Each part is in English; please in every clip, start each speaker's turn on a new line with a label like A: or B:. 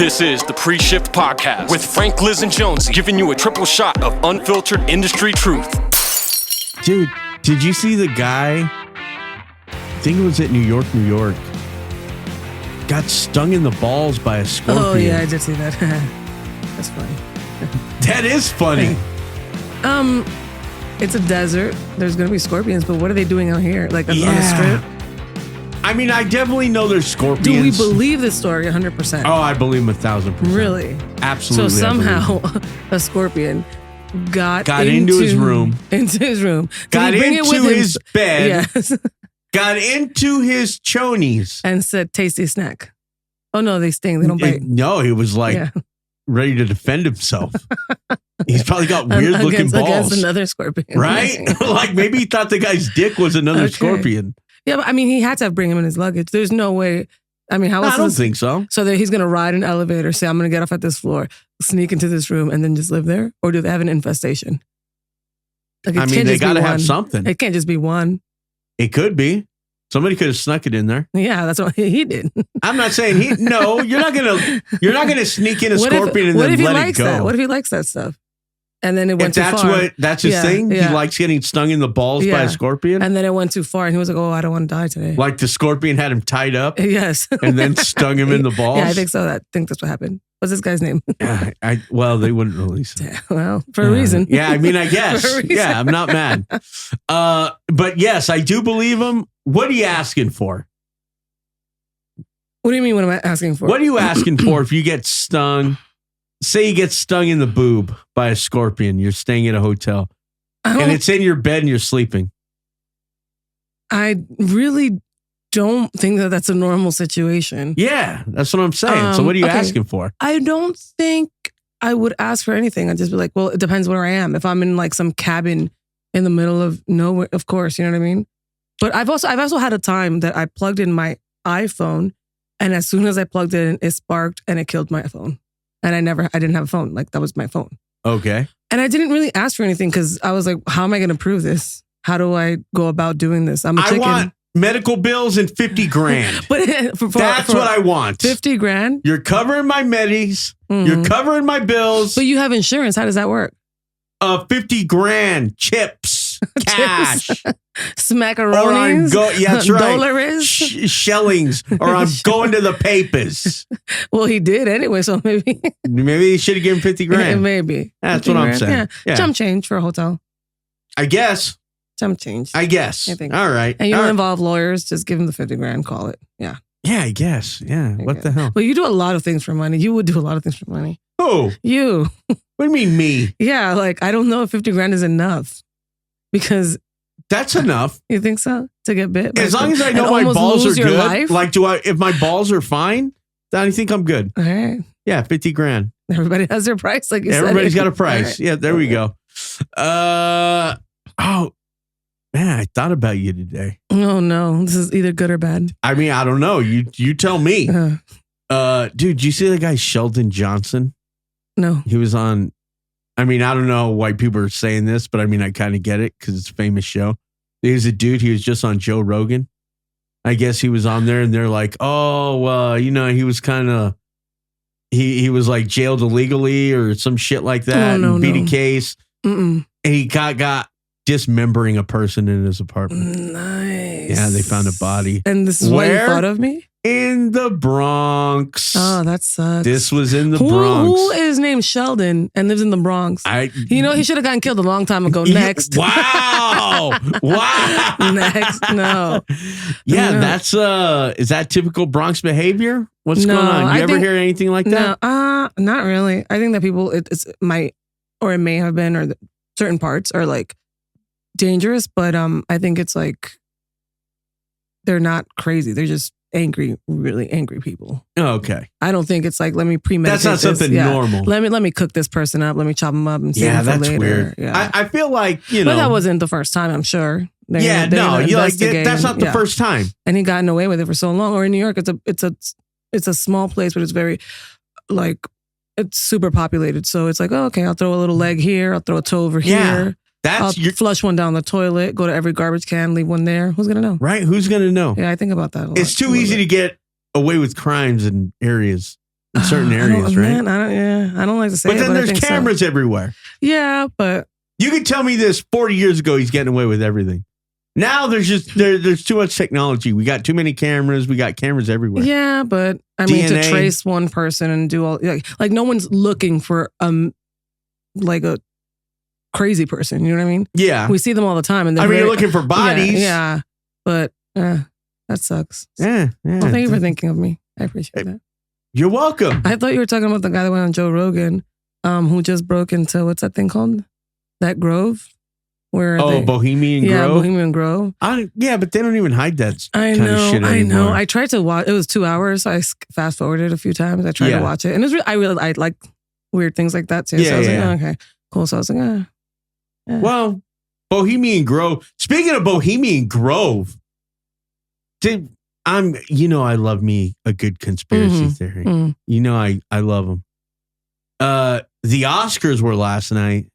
A: This is the Pre-Shift Podcast with Frank, Liz, and Jonesy, giving you a triple shot of unfiltered industry truth.
B: Dude, did you see the guy? I think it was at New York. Got stung in the balls by a scorpion.
C: Oh, yeah, I did see that. That's funny.
B: That is funny.
C: It's a desert. There's going to be scorpions, but what are they doing out here? Like on the strip?
B: I mean, I definitely know there's scorpions.
C: Do we believe this story 100%?
B: Oh, I believe him 1,000%.
C: Really?
B: Absolutely.
C: So somehow a scorpion got
B: into his room.
C: Into his room.
B: Got into his bed.
C: Yes.
B: Got into his chonies.
C: And said, tasty snack. Oh, no, they sting. They don't bite.
B: No, he was like ready to defend himself. He's probably got weird looking balls.
C: Against another scorpion.
B: Right? Like maybe he thought the guy's dick was another scorpion.
C: Yeah, but I mean, he had to bring him in his luggage. There's no way. I mean, how else?
B: I don't think so.
C: So that he's going to ride an elevator, say, I'm going to get off at this floor, sneak into this room, and then just live there? Or do they have an infestation? Like,
B: I mean, they got to have something.
C: It can't just be one.
B: It could be. Somebody could have snuck it in there.
C: Yeah, that's what he did.
B: I'm not saying he. No, you're not gonna sneak in a scorpion and then let it go.
C: That? What if he likes that stuff? And then it went too far.
B: That's his thing? Yeah. He likes getting stung in the balls by a scorpion?
C: And then it went too far and he was like, oh, I don't want to die today.
B: Like the scorpion had him tied up?
C: Yes.
B: And then stung him in the balls?
C: Yeah, I think so. I think that's what happened. What's this guy's name?
B: Well, they wouldn't release it.
C: Well, for a reason.
B: Yeah, I mean, I guess. Yeah, I'm not mad. But yes, I do believe him. What are you asking for?
C: What do you mean, what am I asking for?
B: What are you asking for if you get stung? Say you get stung in the boob by a scorpion. You're staying at a hotel. And it's in your bed and you're sleeping.
C: I really don't think that that's a normal situation.
B: Yeah, that's what I'm saying. So what are you asking for?
C: I don't think I would ask for anything. I'd just be like, well, it depends where I am. If I'm in like some cabin in the middle of nowhere, of course, you know what I mean? But I've also had a time that I plugged in my iPhone, and as soon as I plugged it in, it sparked and it killed my phone. And I didn't have a phone. Like, that was my phone. Okay. And I didn't really ask for anything because I was like, how am I going to prove this? How do I go about doing this? I'm a chicken.
B: I want medical bills and 50 grand.
C: But
B: that's what I want.
C: 50 grand?
B: You're covering my medis. Mm-hmm. You're covering my bills.
C: But you have insurance. How does that work?
B: 50 grand. Chips. Cash.
C: Smackaronis.
B: That's right.
C: Dollars.
B: Shellings. Or I'm going to the papers.
C: Well, he did anyway, so maybe
B: he should have given 50 grand.
C: Maybe.
B: That's what I'm saying.
C: Yeah. Jump change for a hotel.
B: I guess.
C: Jump change.
B: I guess. I think. All right.
C: And you don't involve lawyers. Just give them the 50 grand. Call it. Yeah.
B: Yeah, I guess. Yeah. What the hell?
C: Well, you do a lot of things for money. You would do a lot of things for money.
B: Who?
C: You.
B: What do you mean me?
C: Yeah. Like, I don't know if 50 grand is enough. Because
B: that's enough.
C: You think so? To get bit?
B: As long as I know my balls are good. Life? Like, if my balls are fine, then I think I'm good.
C: All right.
B: Yeah, 50 grand.
C: Everybody has their price, like you said.
B: Everybody's got a price. Right. Yeah, there we go. Oh, man, I thought about you today.
C: Oh, no. This is either good or bad.
B: I mean, I don't know. You tell me. Dude, you see the guy Sheldon Johnson?
C: No.
B: He was on... I mean, I don't know why people are saying this, but I mean, I kind of get it because it's a famous show. There's a dude, he was just on Joe Rogan. I guess he was on there and they're like, oh, he was kind of, he was like jailed illegally or some shit like that. Beat a case. And he got dismembering a person in his apartment.
C: Nice.
B: Yeah, they found a body.
C: And this is why you thought of me?
B: In the Bronx.
C: Oh, that sucks.
B: This was in the Bronx.
C: Who is named Sheldon and lives in the Bronx? He should have gotten killed a long time ago. Next.
B: Wow. Wow.
C: Next. No.
B: Yeah, that's is that typical Bronx behavior? What's going on? You ever hear anything like that?
C: No, not really. I think that people it may have been, or certain parts are like dangerous, but I think it's like they're not crazy. They're just angry, really angry people.
B: Oh, okay.
C: I don't think it's like, let me premeditate.
B: That's not something normal.
C: Let me cook this person up. Let me chop them up and save them for later.
B: Weird.
C: Yeah,
B: I feel like
C: but that wasn't the first time. I'm sure.
B: That's not the first time.
C: And he gotten away with it for so long. Or in New York, it's a small place, but it's very like it's super populated. So it's like, oh, okay, I'll throw a little leg here. I'll throw a toe over here. I'll flush one down the toilet, go to every garbage can, leave one there. Who's going to know?
B: Right? Who's going to know?
C: Yeah, I think about that a lot.
B: It's too easy to get away with crimes in areas. in certain areas, right?
C: Man, I don't like to say
B: but
C: it,
B: then
C: but
B: there's
C: I think
B: cameras everywhere.
C: Yeah, but
B: You could tell me this 40 years ago, he's getting away with everything. Now there's just there's too much technology. We got too many cameras. We got cameras everywhere.
C: yeah, but I mean to
B: DNA.
C: trace one person and do all like no one's looking for like a crazy person. You know what I mean?
B: Yeah.
C: We see them all the time, and
B: You're looking for bodies.
C: Yeah, but that sucks.
B: Yeah.
C: Well, thank you for thinking of me. I appreciate that.
B: You're welcome.
C: I thought you were talking about the guy that went on Joe Rogan, who just broke into what's that thing called? That Grove. Where
B: Bohemian Grove?
C: Yeah, Bohemian Grove.
B: Yeah, but they don't even hide that
C: I
B: kind of shit anymore.
C: I know. I tried to watch. It was 2 hours. So I fast forwarded a few times. I tried to watch it, and it was I like weird things like that too.
B: Yeah,
C: so I was
B: like,
C: oh, okay, cool. So I was like, yeah.
B: Well, Bohemian Grove. Speaking of Bohemian Grove, I love me a good conspiracy theory. Mm-hmm. I love them. The Oscars were last night.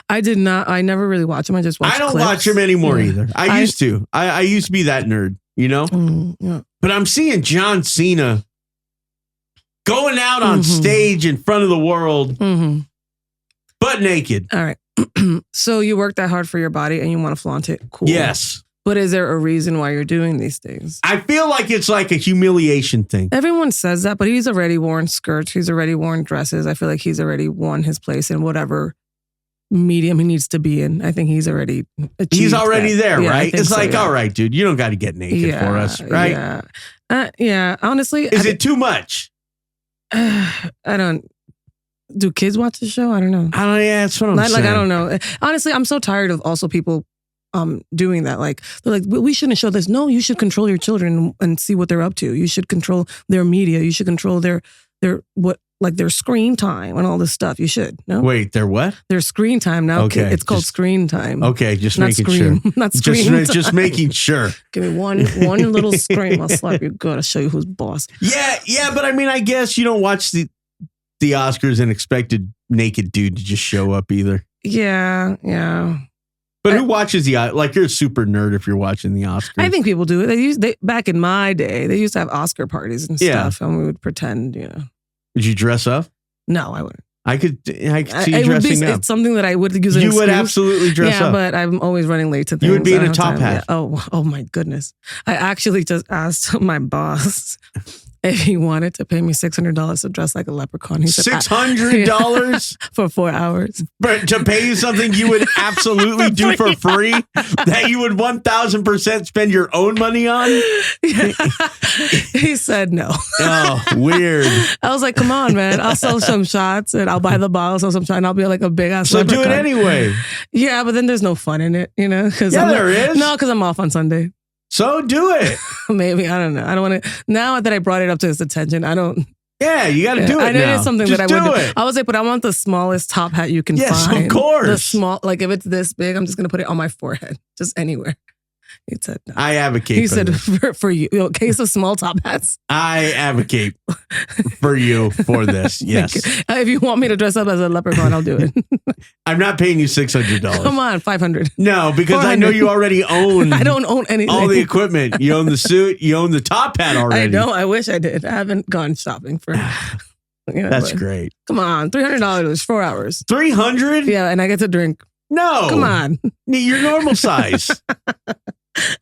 C: I did not. I never really watch them. I just watch.
B: I don't
C: clips.
B: watch them anymore either. I used to. I used to be that nerd,
C: Yeah.
B: But I'm seeing John Cena going out on stage in front of the world, butt naked.
C: All right. So you work that hard for your body and you want to flaunt it. Cool.
B: Yes.
C: But is there a reason why you're doing these things?
B: I feel like it's like a humiliation thing.
C: Everyone says that, but he's already worn skirts. He's already worn dresses. I feel like he's already won his place in whatever medium he needs to be in. I think he's already achieved
B: He's already
C: that.
B: there,
C: Yeah,
B: right? It's like,
C: yeah.
B: all right, dude, you don't got to get naked for us, right?
C: Yeah. Honestly,
B: is it too much?
C: I don't. Do kids watch the show? I don't know.
B: Yeah, that's what I'm saying.
C: Like, I don't know. Honestly, I'm so tired of also people doing that. Like, they're like, we shouldn't show this. No, you should control your children and see what they're up to. You should control their media. You should control their screen time and all this stuff. You should. No?
B: Wait, their what?
C: Their screen time now. Okay. It's called screen time.
B: Okay, just
C: not
B: making
C: screen,
B: sure.
C: Not screen time.
B: Just making sure.
C: Give me one little scream. I'll slap you good. I'll show you who's boss.
B: Yeah, but I mean, I guess you don't watch the Oscars and expect a naked dude to just show up either.
C: Yeah.
B: But who watches like you're a super nerd if you're watching the Oscars.
C: I think people do it. Back in my day, they used to have Oscar parties and stuff, and we would pretend,
B: Would you dress up?
C: No, I wouldn't.
B: I could see you dressing up.
C: It's something that I would use.
B: You would absolutely dress up.
C: Yeah, but I'm always running late to things.
B: You would be in a top hat.
C: Yeah. Oh my goodness! I actually just asked my boss if he wanted to pay me $600 to dress like a leprechaun. He said
B: $600
C: for 4 hours.
B: But to pay you something you would absolutely do for free, that you would 1,000% spend your own money on?
C: Yeah. He said no.
B: Oh, weird.
C: I was like, come on, man. I'll sell some shots and I'll buy the bottles or some shot and I'll be like a big ass leprechaun.
B: Do it anyway.
C: Yeah, but then there's no fun in it,
B: there is.
C: No, because I'm off on Sunday.
B: So do it.
C: Maybe. I don't know. I don't want to. Now that I brought it up to his attention, I don't.
B: Yeah, you got to do it.
C: I know it's something
B: Just
C: that I would
B: do.
C: I was like, but I want the smallest top hat you can find.
B: Yes, of course.
C: The small, like if it's this big, I'm just going to put it on my forehead, just anywhere. He said no.
B: I advocate.
C: He said for you, case of small top hats.
B: I advocate for you for this. Yes.
C: If you want me to dress up as a leprechaun, I'll do it.
B: I'm not paying you $600.
C: Come on, $500.
B: No, because I know you already own.
C: I don't own anything.
B: All the equipment. You own the suit. You own the top hat already.
C: I know. I wish I did. I haven't gone shopping for.
B: That's great.
C: Come on, $300, 4 hours.
B: 300?
C: Yeah, and I get to drink.
B: No.
C: Come on.
B: You're normal size.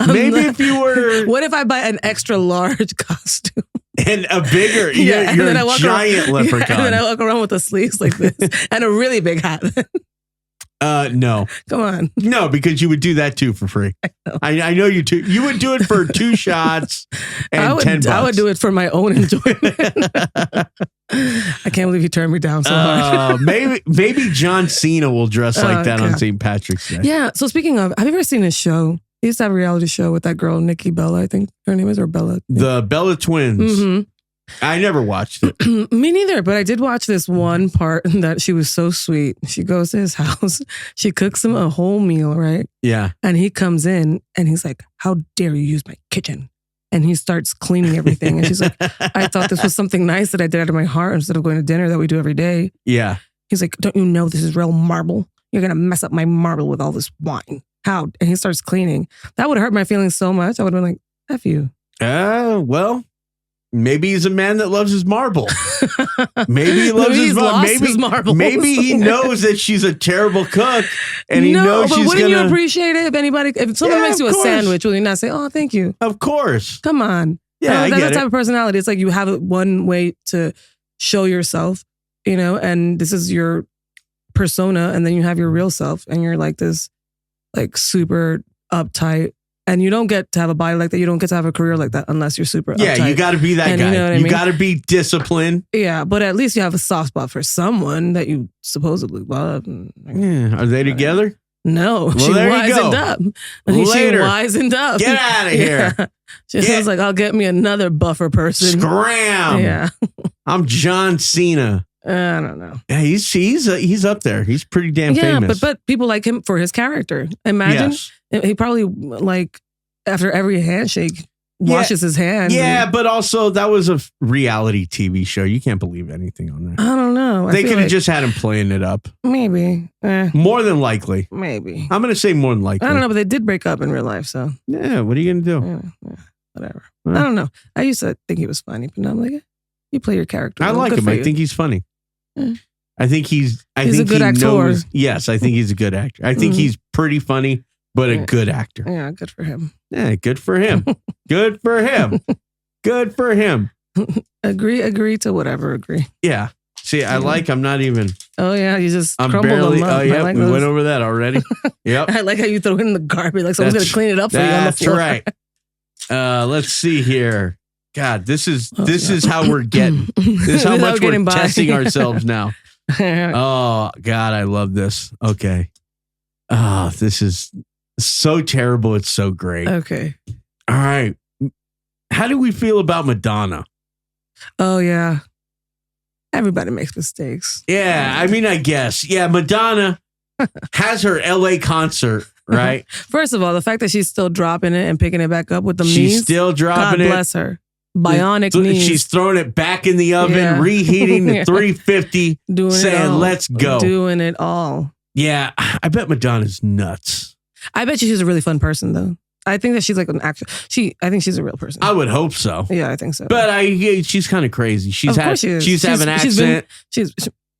B: Maybe if you were.
C: What if I buy an extra large costume?
B: And a bigger, you're a giant leprechaun.
C: And then I walk around with the sleeves like this and a really big hat.
B: No.
C: Come on.
B: No, because you would do that too for free. I know you too. You would do it for 2 shots and $10.
C: I would do it for my own enjoyment. I can't believe you turned me down so hard.
B: Maybe John Cena will dress like that on St. Patrick's Day.
C: Yeah. So speaking of, have you ever seen his show? He used to have a reality show with that girl, Nikki Bella, I think her name is, or Bella.
B: The Bella Twins.
C: Mm-hmm.
B: I never watched it.
C: Me neither, but I did watch this one part that she was so sweet. She goes to his house. She cooks him a whole meal, right?
B: Yeah.
C: And he comes in and he's like, how dare you use my kitchen? And he starts cleaning everything. And she's like, I thought this was something nice that I did out of my heart instead of going to dinner that we do every day.
B: Yeah.
C: He's like, don't you know this is real marble? You're going to mess up my marble with all this wine. How? And he starts cleaning. That would hurt my feelings so much. I would have been like, F you.
B: Well, maybe he's a man that loves his marble. Maybe he loves his mom.
C: lost his marbles.
B: Maybe he knows that she's a terrible cook, and he knows
C: but
B: she's
C: wouldn't
B: gonna.
C: you appreciate it if someone makes you a sandwich? Will you not say, "Oh, thank you"?
B: Of course.
C: Come on.
B: Yeah, I
C: that's
B: get
C: the type
B: it.
C: of personality. It's like you have one way to show yourself, and this is your persona, and then you have your real self, and you're like this, like super uptight. And you don't get to have a body like that. You don't get to have a career like that unless you're super uptight.
B: Yeah, you got to be that guy.
C: You know what I
B: You
C: mean?
B: got to be disciplined.
C: Yeah, but at least you have a soft spot for someone that you supposedly love.
B: Yeah. Are they together?
C: No,
B: Well,
C: she
B: there you
C: wisened
B: go.
C: up.
B: Later.
C: She wisened up.
B: Get out of here.
C: She was like, I'll get me another buffer person.
B: Scram.
C: Yeah.
B: I'm John Cena.
C: I don't know.
B: Yeah, he's up there. He's pretty damn famous.
C: but people like him for his character. Imagine he probably like after every handshake washes his hands.
B: Yeah, but also that was a reality TV show. You can't believe anything on there.
C: I don't know.
B: They could have just had him playing it up.
C: Maybe.
B: More than likely.
C: Maybe.
B: I'm going to say more than likely.
C: I don't know, but they did break up in real life, so.
B: Yeah, what are you going to do?
C: Yeah, whatever. I don't know. I used to think he was funny, but now I'm like, you play your character.
B: I like him. I think he's funny.
C: Yeah.
B: I think he's
C: a good
B: he
C: actor.
B: knows. Yes, I think he's a good actor. I think he's pretty funny, but a good actor.
C: Yeah, good for him.
B: Yeah, good for him. Good for him. Good for him.
C: Agree to whatever, agree.
B: Yeah. See, I'm not even.
C: Oh, yeah, you just
B: I'm
C: crumbled
B: barely.
C: them up.
B: Oh, yeah,
C: like
B: we
C: those.
B: went over that already. Yep.
C: I like how you throw it in the garbage, like someone's going to clean it up for you on the floor.
B: That's right. Let's see here. God, this is how we're getting. This is how much we're testing ourselves now. Oh, God, I love this. Okay. Oh, this is so terrible. It's so great.
C: Okay.
B: All right. How do we feel about Madonna?
C: Oh, yeah. Everybody makes mistakes.
B: Yeah, I mean, I guess. Yeah, Madonna has her LA concert, right?
C: First of all, the fact that she's still dropping it and picking it back up with the
B: She's
C: knees.
B: still dropping
C: God
B: it.
C: bless her. Bionic knees.
B: She's throwing it back in the oven, reheating the 350, saying, let's go.
C: Doing it all.
B: Yeah, I bet Madonna's nuts.
C: I bet she's a really fun person, though. I think that she's like an actor. I think she's a real person.
B: I would hope so.
C: Yeah, I think so.
B: But she's kind of crazy. She's have an accent.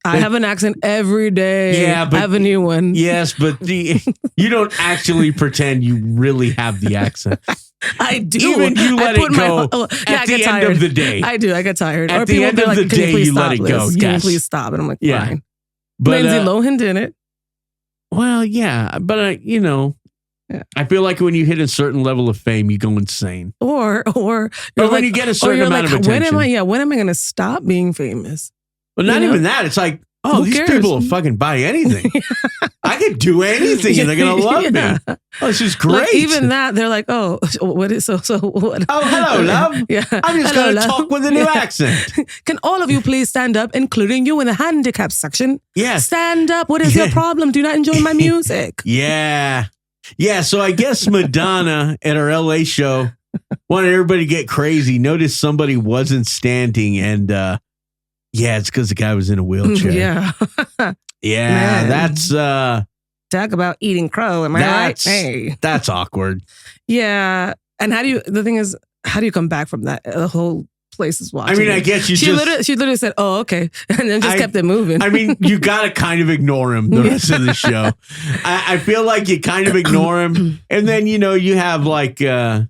C: I have an accent every day.
B: Yeah, but
C: I have a new one.
B: Yes, but you don't actually pretend you really have the accent.
C: I do.
B: Even you let it go at the end of the day.
C: I do. I get tired.
B: At the end of the day, you let it go.
C: Can you please stop? And I'm like, fine.
B: But
C: Lindsay Lohan did it.
B: Well, yeah, but I feel like when you hit a certain level of fame, you go insane.
C: Or
B: when you get a certain amount of attention.
C: When am I going to stop being famous?
B: Well, not even that. It's like, these people will fucking buy anything. I could do anything and they're going to love me. Oh, this is great.
C: Like, even that, they're like, oh, what is so what?
B: Oh, hello, love.
C: Yeah.
B: I'm just going to talk with a new accent.
C: Can all of you please stand up, including you in the handicap section?
B: Yes.
C: Stand up. What is your problem? Do you not enjoy my music?
B: Yeah. Yeah, so I guess Madonna at her LA show wanted everybody to get crazy. Noticed somebody wasn't standing and it's because the guy was in a wheelchair.
C: Yeah.
B: Yeah,
C: Man.
B: that's
C: talk about eating crow. Am I right? Hey.
B: That's awkward.
C: Yeah. And how do you come back from that? The whole place is watching.
B: I mean, I guess she
C: literally said, oh, okay. And then just kept it moving.
B: I mean, you got to kind of ignore him the rest of the show. I feel like you kind of ignore him. And then, you have like a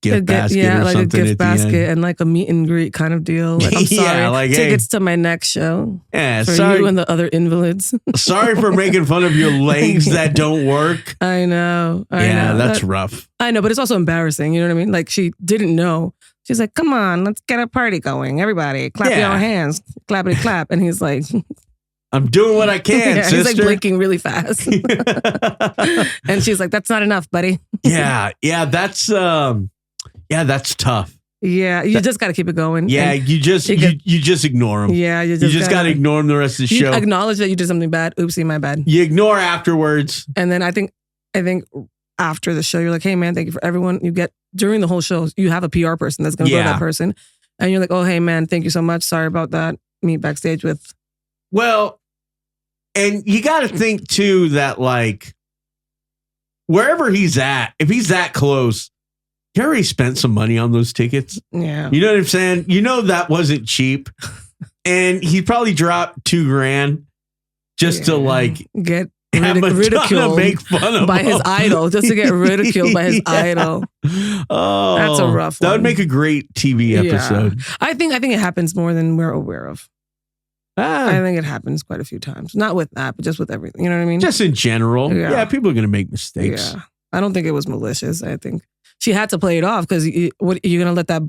B: gift basket or
C: like
B: something.
C: A gift basket and like a meet and greet kind of deal. Like, I'm sorry. Tickets to my next show.
B: Yeah,
C: for
B: sorry.
C: you and the other invalids.
B: Sorry for making fun of your legs that don't work.
C: I know.
B: That's rough.
C: I know, but it's also embarrassing. You know what I mean? Like she didn't know. She's like, come on, let's get a party going. Everybody, clap your hands. Clappity clap. And he's like...
B: I'm doing what I can, sister.
C: He's like blinking really fast. And she's like, that's not enough, buddy.
B: Yeah, that's tough.
C: Yeah, you just got to keep it going.
B: Yeah, you just ignore them.
C: Yeah,
B: you just got to ignore them the rest of the show.
C: Acknowledge that you did something bad. Oopsie, my bad.
B: You ignore afterwards.
C: And then I think after the show, you're like, hey man, thank you for everyone. You get during the whole show, you have a PR person that's going to go to that person. And you're like, oh, hey man, thank you so much. Sorry about that. Meet backstage with.
B: Well, and you got to think too that like wherever he's at, if he's that close, he already spent some money on those tickets.
C: Yeah.
B: You know what I'm saying? That wasn't cheap. And he probably dropped $2,000 just to like
C: get
B: have Madonna
C: ridiculed
B: make fun of
C: by
B: him.
C: his idol, just to get ridiculed by his idol.
B: Oh,
C: That's a rough
B: That
C: one.
B: would make a great TV episode.
C: Yeah. I think it happens more than we're aware of. I think it happens quite a few times. Not with that, but just with everything. You know what I mean?
B: Just in general.
C: Yeah.
B: Yeah, people are going to make mistakes.
C: Yeah. I don't think it was malicious. I think she had to play it off because what you're going to let that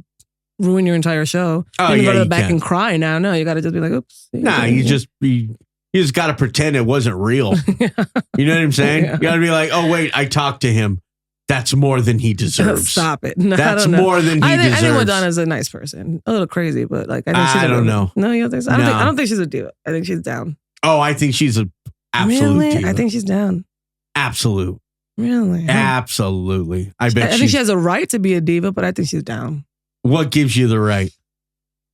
C: ruin your entire show.
B: Oh,
C: you
B: yeah,
C: go to the
B: you
C: back
B: can't.
C: and cry now. No, you got to just be like, oops.
B: Nah, you just got to pretend it wasn't real. You know what I'm saying?
C: Yeah.
B: You got to be like, oh, wait, I talked to him. That's more than he deserves.
C: Stop it. No,
B: That's
C: I don't know.
B: more than he
C: I
B: deserves.
C: think Madonna's a nice person. A little crazy, but like I think she's
B: I don't know.
C: No, you don't think so?
B: No.
C: I don't think she's a diva. I think she's down.
B: Oh, I think she's a absolute
C: Really?
B: diva.
C: I think she's down.
B: Absolute.
C: Really?
B: Absolutely. I bet
C: I think she has a right to be a diva, but I think she's down.
B: What gives you the right?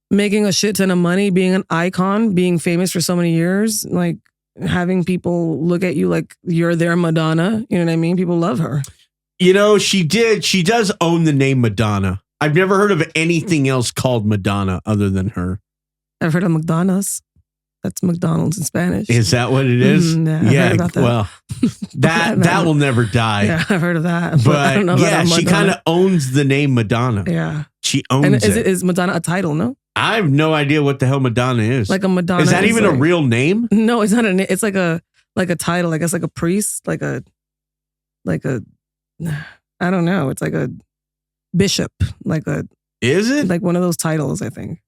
C: Making a shit ton of money, being an icon, being famous for so many years, like having people look at you like you're their Madonna. You know what I mean? People love her.
B: You know, she does own the name Madonna. I've never heard of anything else called Madonna other than her.
C: I've heard of McDonald's. That's McDonald's in Spanish.
B: Is that what it is?
C: Yeah, I've heard about that.
B: Well, that will never die.
C: Yeah, I've heard of that.
B: But
C: I don't know
B: yeah,
C: about
B: she
C: Madonna.
B: kind of owns the name Madonna.
C: Yeah.
B: She owns
C: And
B: it.
C: is Madonna a title, no?
B: I have no idea what the hell Madonna is.
C: Like a Madonna.
B: Is that even a real name?
C: No, it's not it's like a title, I guess, like a priest, like a I don't know. It's like a bishop,
B: Is it?
C: like one of those titles, I think.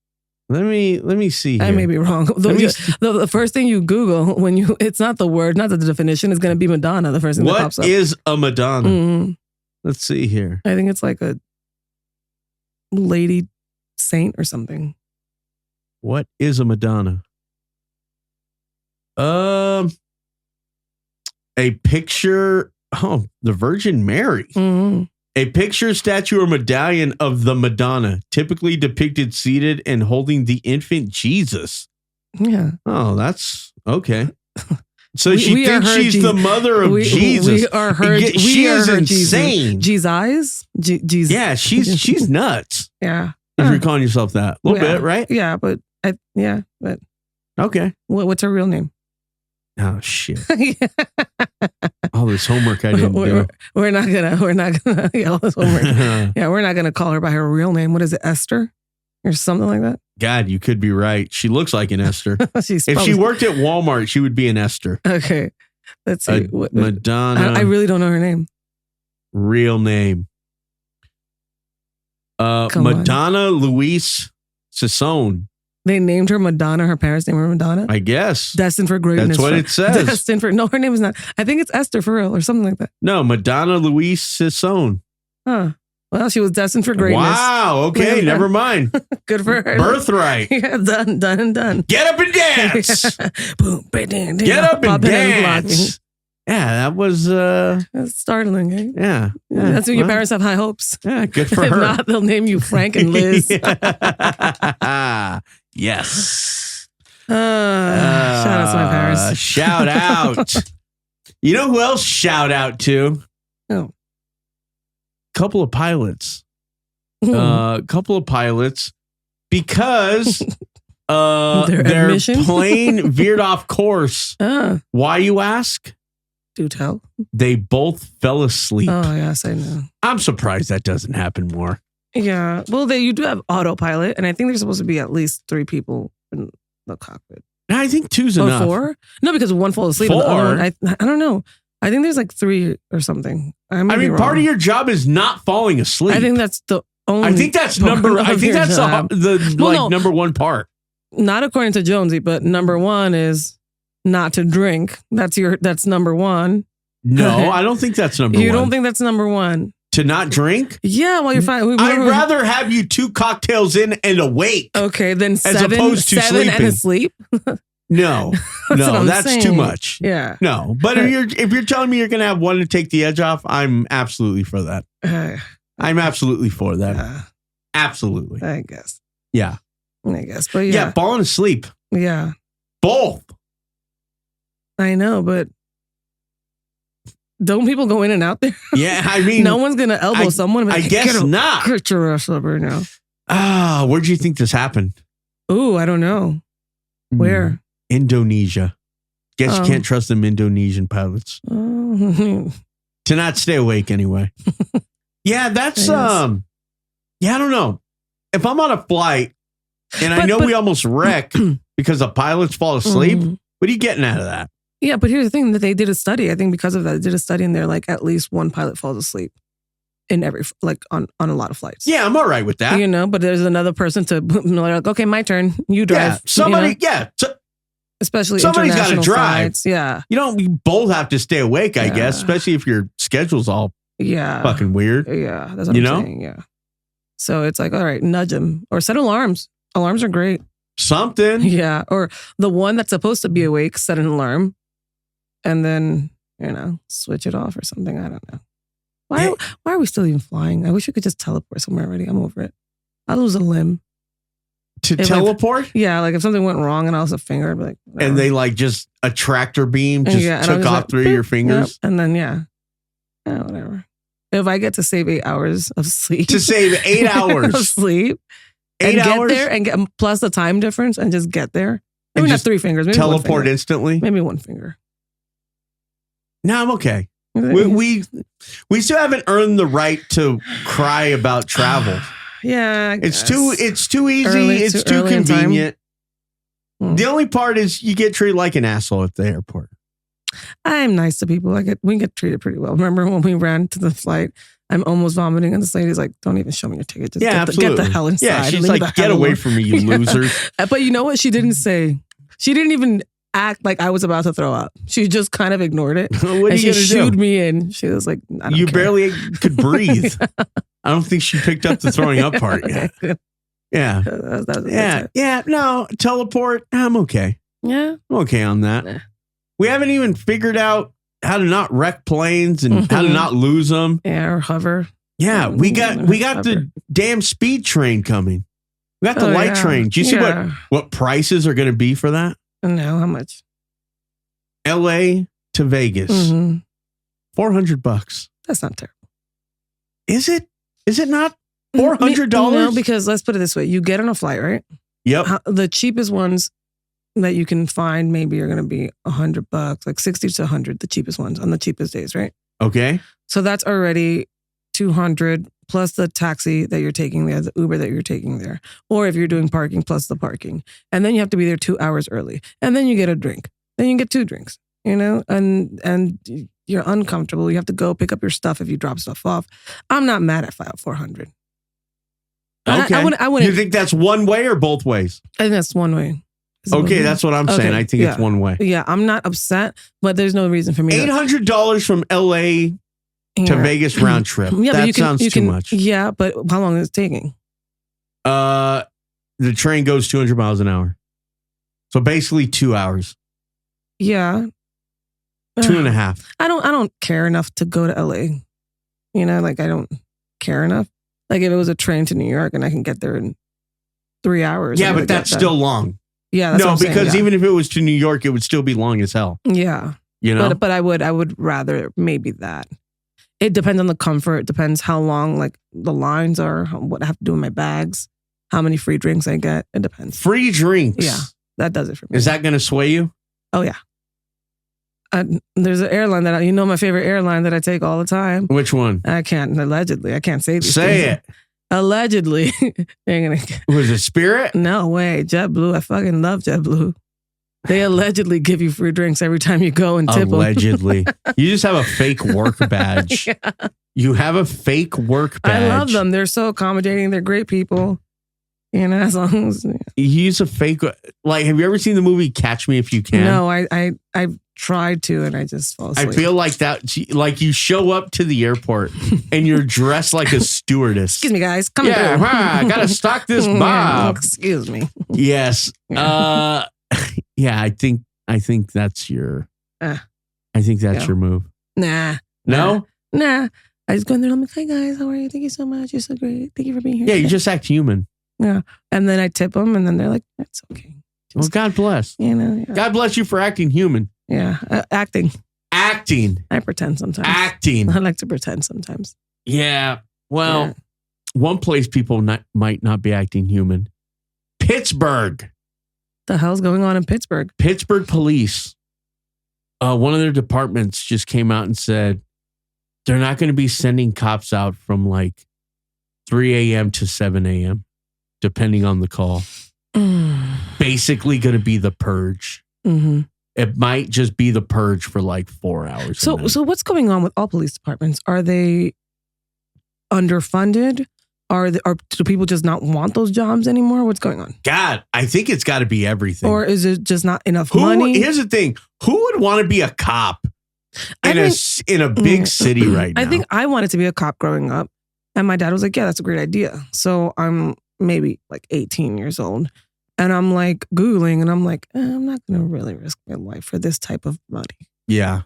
B: Let me see.
C: I
B: here.
C: may be wrong. The first thing you Google it's not the word, not the definition, it's going to be Madonna. The first thing that pops
B: What
C: up.
B: is a Madonna?
C: Mhm.
B: Let's see here.
C: I think it's like a lady saint or something.
B: What is a Madonna? A picture. Oh, the Virgin Mary.
C: Mhm.
B: A picture, statue, or medallion of the Madonna, typically depicted seated and holding the infant Jesus.
C: Yeah.
B: Oh, that's okay. So
C: We
B: she
C: are
B: thinks
C: her
B: she's
C: Je-
B: the mother of Jesus.
C: We are her.
B: She is
C: her
B: insane.
C: Jesus. Jesus.
B: Yeah, she's nuts.
C: Yeah.
B: If you're calling yourself that, a little bit, right?
C: Yeah, but but
B: Okay.
C: what's her real name?
B: Oh shit! All this homework I didn't do.
C: We're not gonna yeah, all this homework. Yeah, we're not gonna call her by her real name. What is it, Esther, or something like that?
B: God, you could be right. She looks like an Esther.
C: She's
B: If she
C: probably-
B: worked at Walmart, she would be an Esther.
C: Okay, let's see.
B: Madonna.
C: I really don't know her name.
B: Real name.
C: Come on.
B: Madonna Louise Sassone.
C: They named her Madonna. Her parents named her Madonna.
B: I guess.
C: Destined for greatness.
B: That's what it says.
C: Destined for no, her name is not. I think it's Esther for real or something like that.
B: No, Madonna Louise Sassone.
C: Huh. Well, she was destined for greatness.
B: Wow. Okay.
C: Yeah.
B: Never mind.
C: Good for her.
B: Birthright.
C: Yeah, done and done.
B: Get up and dance.
C: Boom, bang, dang, dang.
B: Get up and
C: Popping
B: dance. Yeah, that was.
C: That's startling, eh?
B: Yeah.
C: That's when your parents have high hopes.
B: Yeah, good for
C: If
B: her.
C: not, they'll name you Frank and Liz.
B: Yes.
C: Shout out to my parents.
B: Shout out. You know who else shout out to?
C: Oh.
B: Couple of pilots.
C: Hmm.
B: Couple of pilots because
C: Their
B: their
C: admission?
B: plane veered off course. Why, you ask?
C: Do tell.
B: They both fell asleep.
C: Oh, yes, I know.
B: I'm surprised that doesn't happen more.
C: Yeah. Well, you do have autopilot, and I think there's supposed to be at least 3 people in the cockpit.
B: I think 2's
C: Or
B: enough.
C: 4? No, because one falls asleep. And the other
B: 4?
C: one, I don't know. I think there's like 3 or something. I mean,
B: part of your job is not falling asleep.
C: I think that's the only.
B: I think that's
C: part
B: number. I
C: of
B: think
C: your
B: that's
C: job.
B: the
C: Well,
B: like
C: no.
B: number one part.
C: Not according to Jonesy, but number 1 is not to drink. That's number 1.
B: No, I don't think that's number one.
C: You don't think that's number 1?
B: To not drink?
C: Yeah, well, you're fine.
B: I'd rather have you 2 cocktails in and awake.
C: Okay, then 7,
B: opposed to
C: 7 and
B: sleeping.
C: asleep.
B: No,
C: what
B: no,
C: I'm
B: that's too
C: saying.
B: much.
C: Yeah.
B: No, but if you're telling me you're gonna have one to take the edge off, I'm absolutely for that. I'm absolutely for that. Absolutely.
C: I guess.
B: Yeah.
C: I guess. But
B: Yeah, falling asleep.
C: Yeah.
B: Both.
C: I know, but don't people go in and out there?
B: Yeah, I mean,
C: no one's gonna elbow someone.
B: I guess not.
C: Get your ass up right now.
B: Where do you think this happened?
C: Ooh, I don't know. Where?
B: Indonesia. Guess you can't trust them Indonesian pilots. To not stay awake anyway. Yeah, that's yeah, I don't know. If I'm on a flight and I know we almost wreck because the pilots fall asleep, what are you getting out of that?
C: Yeah, but here's the thing that they did a study. I think because of that, they did a study and they're like at least one pilot falls asleep in every like on a lot of flights.
B: Yeah, I'm all right with that.
C: You know, but there's another person to they're like, okay, my turn. You drive.
B: Yeah, somebody,
C: you know? Especially
B: somebody's got to drive.
C: Flights. Yeah.
B: You both have to stay awake, I guess, especially if your schedule's all fucking weird.
C: Yeah, that's what I'm saying. Yeah. So it's like, all right, nudge them or set alarms. Alarms are great.
B: Something.
C: Yeah. Or the one that's supposed to be awake, set an alarm and then, switch it off or something. I don't know. Why are we still even flying? I wish we could just teleport somewhere already. I'm over it. I'll lose a limb.
B: To teleport?
C: Yeah, like if something went wrong and I was a finger, I'd be like, whatever.
B: And they like just a tractor beam just took off through your fingers.
C: Yep. And then, whatever. If I get to save 8 hours of sleep.
B: To save 8 hours
C: of sleep.
B: 8 hours?
C: Get there and get plus the time difference and just get there. Maybe not 3 fingers. Maybe
B: teleport instantly?
C: Maybe 1 finger.
B: No, I'm okay. We still haven't earned the right to cry about travel.
C: Yeah,
B: it's too easy. It's too convenient. The only part is you get treated like an asshole at the airport.
C: I'm nice to people. We get treated pretty well. Remember when we ran to the flight? I'm almost vomiting, and this lady's like, "Don't even show me your ticket. Just get the hell inside."
B: Yeah, she's like, "Get away from me, you losers."
C: But you know what? She didn't say. She didn't even act like I was about to throw up. She just kind of ignored it.
B: What
C: and
B: she
C: shooed me in. She was like, I don't
B: "You
C: care.
B: barely could breathe." I don't think she picked up the throwing up part yet. Yeah. No, teleport. I'm okay.
C: Yeah.
B: I'm okay on that. Nah. We haven't even figured out how to not wreck planes and how to not lose them.
C: Yeah, or hover.
B: Yeah, we got the damn speed train coming. We got the light train. Do you see what prices are going to be for that?
C: No, how much?
B: LA to Vegas. $400.
C: That's not terrible.
B: Is it? Is it not $400?
C: No, because let's put it this way. You get on a flight, right?
B: Yep.
C: The cheapest ones that you can find maybe are going to be $100, like 60 to 100, the cheapest ones on the cheapest days, right?
B: Okay.
C: So that's already 200 plus the taxi that you're taking there, the Uber that you're taking there. Or if you're doing parking plus the parking. And then you have to be there 2 hours early. And then you get a drink. Then you get 2 drinks, and you're uncomfortable. You have to go pick up your stuff if you drop stuff off. I'm not mad at $400.
B: Okay.
C: I wouldn't.
B: You think that's one way or both ways?
C: I think that's one way.
B: Okay, that's what I'm saying. I think it's one way.
C: Yeah, I'm not upset, but there's no reason for me.
B: $800 from LA to Vegas round trip. Yeah, that sounds too much.
C: Yeah, but how long is it taking?
B: The train goes 200 miles an hour. So basically 2 hours.
C: Yeah.
B: 2.5.
C: I don't care enough to go to LA. I don't care enough. Like if it was a train to New York and I can get there in 3 hours.
B: Yeah, but that's still long.
C: Yeah, that's what I'm
B: because
C: saying,
B: even if it was to New York, it would still be long as hell.
C: Yeah. But I would rather maybe that. It depends on the comfort. It depends how long like the lines are, what I have to do in my bags, how many free drinks I get. It depends.
B: Free drinks.
C: Yeah, that does it for me.
B: Is that going to sway you?
C: Oh yeah. There's an airline that my favorite airline that I take all the time.
B: Which one?
C: Allegedly, I can't say these
B: Say
C: things.
B: it.
C: Allegedly.
B: Was it Spirit?
C: No way. JetBlue. I fucking love JetBlue. They allegedly give you free drinks every time you go and tip them.
B: Allegedly. You just have a fake work badge. Yeah. You have a fake work badge.
C: I love them. They're so accommodating. They're great people. As long as...
B: He's a fake... Like, have you ever seen the movie Catch Me If You Can?
C: No, I've tried to and I just fall asleep.
B: I feel like that... Like, you show up to the airport and you're dressed like a stewardess.
C: Excuse me, guys. Come through.
B: I gotta stock this bob.
C: Excuse me.
B: Yes. Yeah, I think that's your... I think that's your move.
C: Nah.
B: No?
C: Nah. I just go in there and I'm like, hi guys, how are you? Thank you so much. You're so great. Thank you for being here.
B: Yeah, you just act human.
C: Yeah. And then I tip them and then they're like, that's okay.
B: Well, God bless.
C: Yeah.
B: God bless you for acting human.
C: Yeah. Acting. I pretend sometimes.
B: Acting.
C: I like to pretend sometimes.
B: Yeah. Well, one place people might not be acting human. Pittsburgh.
C: The hell's going on in Pittsburgh?
B: Pittsburgh police, one of their departments just came out and said they're not going to be sending cops out from like 3 a.m. to 7 a.m., depending on the call. Basically going to be the purge. Mm-hmm. It might just be the purge for like 4 hours.
C: So what's going on with all police departments? Are they underfunded? Do people just not want those jobs anymore? What's going on?
B: God, I think it's got to be everything.
C: Or is it just not enough money?
B: Here's the thing. Who would want to be a cop in a big city right now?
C: I think I wanted to be a cop growing up. And my dad was like, yeah, that's a great idea. So I'm maybe like 18 years old. And I'm like Googling and I'm like, I'm not going to really risk my life for this type of money. Yeah.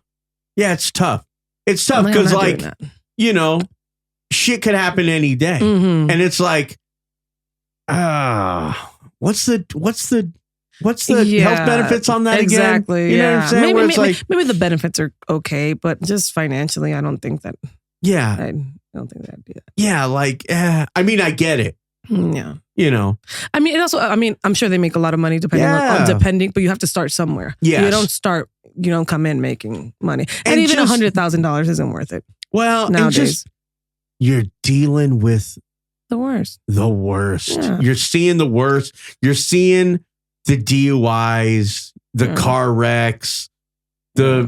B: Yeah, it's tough. It's tough because shit could happen any day. Mm-hmm. And it's like, what's the health benefits on that
C: exactly,
B: again? You know what I'm saying?
C: Maybe the benefits are okay, but just financially, I don't think that.
B: Yeah.
C: I don't think that'd be that.
B: Yeah, I mean, I get it.
C: Yeah.
B: I
C: mean, I'm sure they make a lot of money depending, but you have to start somewhere.
B: Yes.
C: You don't come in making money. And even $100,000 isn't worth it.
B: Well,
C: nowadays.
B: You're dealing with
C: the worst.
B: Yeah. You're seeing the worst. You're seeing the DUIs, the car wrecks, you're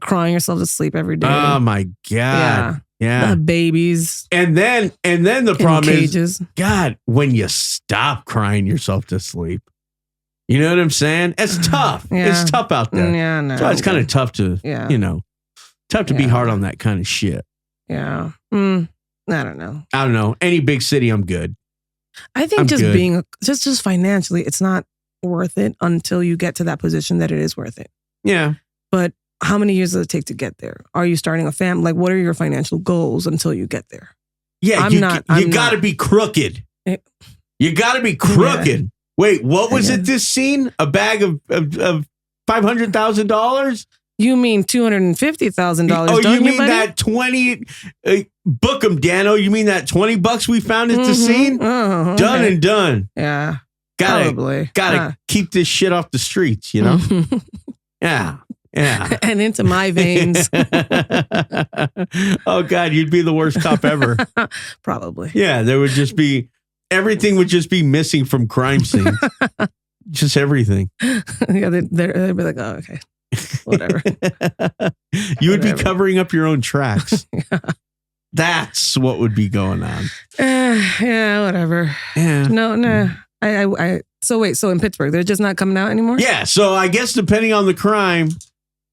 C: crying yourself to sleep every day.
B: Oh my God. Yeah.
C: The babies.
B: And then the problem
C: is,
B: God, when you stop crying yourself to sleep. You know what I'm saying? It's tough.
C: Yeah.
B: It's tough out there.
C: Yeah, no.
B: So it's kind of tough to, tough to be hard on that kind of shit.
C: Yeah. I don't know.
B: Any big city, I'm good.
C: I think just financially, it's not worth it until you get to that position that it is worth it.
B: Yeah.
C: But how many years does it take to get there? Are you starting a family? Like, what are your financial goals until you get there?
B: Yeah, you got to be crooked. You got to be crooked. Yeah. Wait, what was it this scene? A bag of $500,000?
C: You mean $250,000?
B: Oh, you mean that 20? Book them, Dano. You mean that $20 we found at the scene? Done and done.
C: Yeah,
B: Gotta keep this shit off the streets. Yeah. Yeah.
C: And into my veins.
B: Oh, God, you'd be the worst cop ever.
C: Probably.
B: Yeah, everything would just be missing from crime scenes. Just everything.
C: Yeah, they'd be like, oh, okay. Whatever.
B: You would be covering up your own tracks. Yeah. That's what would be going on.
C: Yeah, whatever.
B: Yeah.
C: No. So in Pittsburgh, they're just not coming out anymore?
B: Yeah, so I guess depending on the crime,